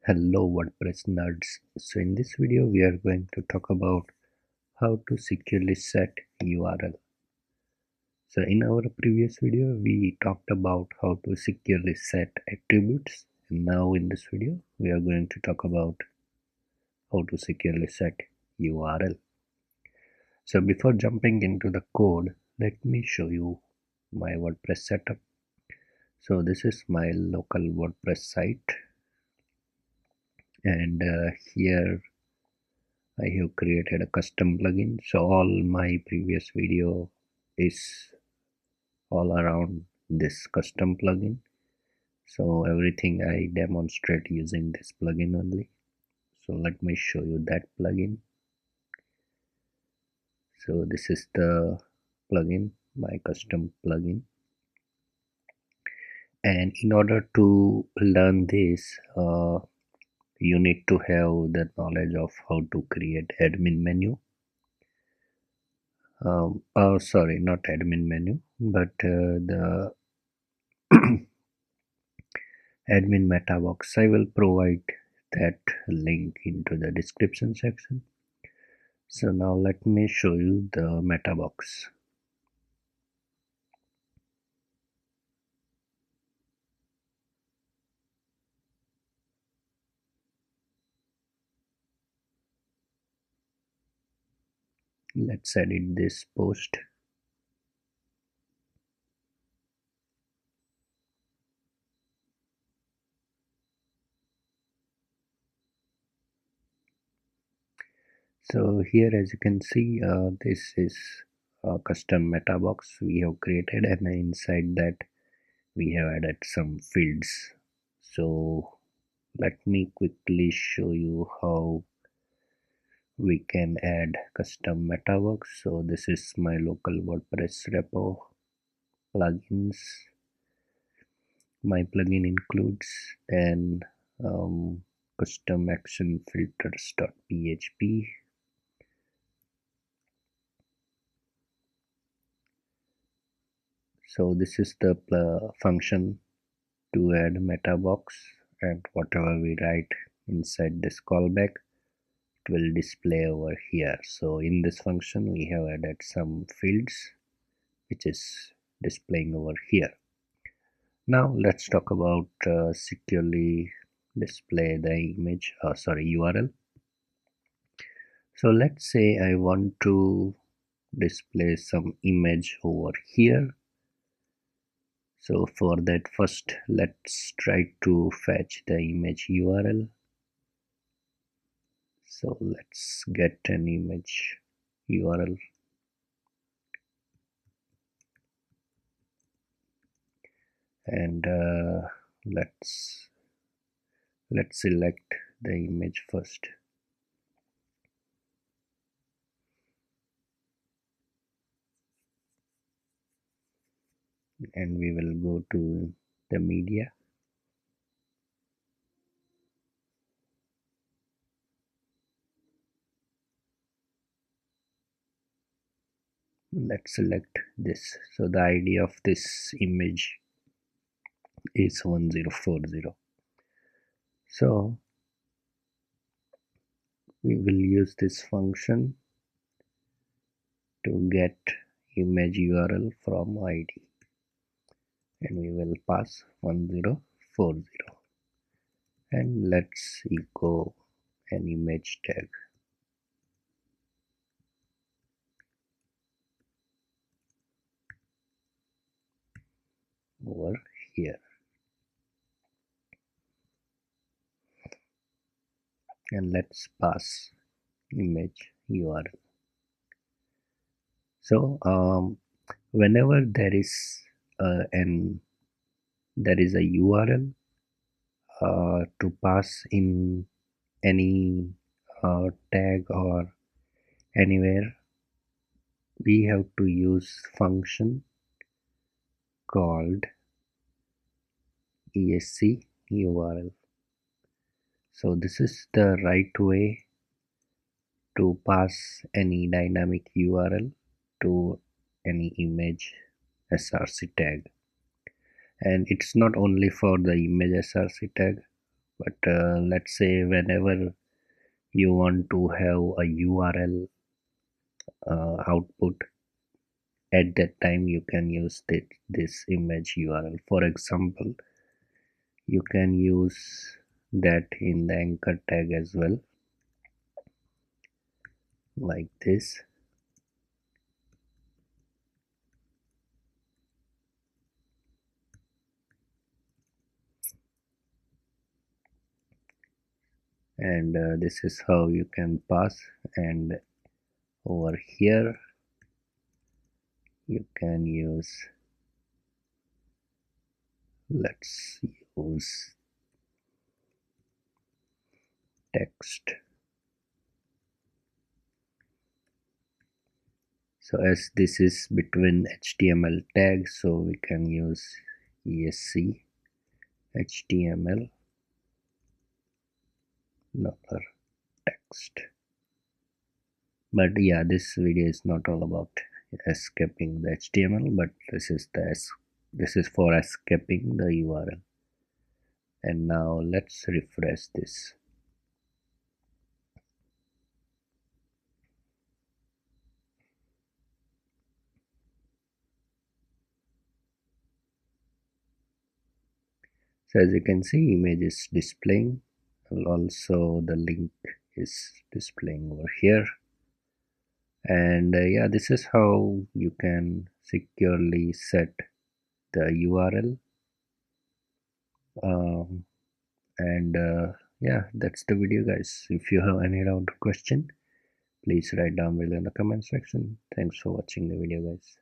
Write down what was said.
Hello WordPress nerds. So in this video we are going to talk about how to securely set URL. So in our previous video we talked about how to securely set attributes, and now in this video we are going to talk about how to securely set URL. So before jumping into the code, let me show you my WordPress setup. So this is my local WordPress site, and here I have created a custom plugin. So all my previous video is all around this custom plugin. So everything I demonstrate using this plugin only. So let me show you that plugin. So this is the plugin, my custom plugin. And in order to learn this, you need to have the knowledge of how to create admin menu. Sorry, not admin menu, but the admin meta box. I will provide that link into the description section. So now let me show you the meta box. Let's edit this post. So here, as you can see, this is a custom meta box we have created, and inside that we have added some fields. So let me quickly show you how we can add custom meta box. So this is my local WordPress repo plugins. My plugin includes then custom action filters.php. So this is the function to add meta box, and whatever we write inside this callback, it will display over here. So in this function we have added some fields which is displaying over here. Now let's talk about securely display the image, URL. So let's say I want to display some image over here. So for that, first let's try to fetch the image URL. So let's get an image URL, and let's select the image first. And we will go to the media. Let's select this. So the ID of this image is 1040. So we will use this function to get image URL from ID, and we will pass 1040, and let's echo an image tag. Over here, and let's pass image URL. So whenever there is a URL to pass in any tag or anywhere, we have to use function called esc URL. So this is the right way to pass any dynamic URL to any image src tag. And it's not only for the image src tag, But let's say whenever you want to have a URL output, at that time you can use this image URL. For example, you can use that in the anchor tag as well, like this. And this is how you can pass. And over here you can use, let's use text. So as this is between HTML tags, so we can use ESC HTML dollar text. But yeah, this video is not all about escaping the HTML, but this is for escaping the URL. And now let's refresh this. So as you can see, image is displaying, and also the link is displaying over here. And yeah, this is how you can securely set the URL. And yeah, that's the video, guys. If you have any doubt or question, please write down below in the comment section. Thanks for watching the video, guys.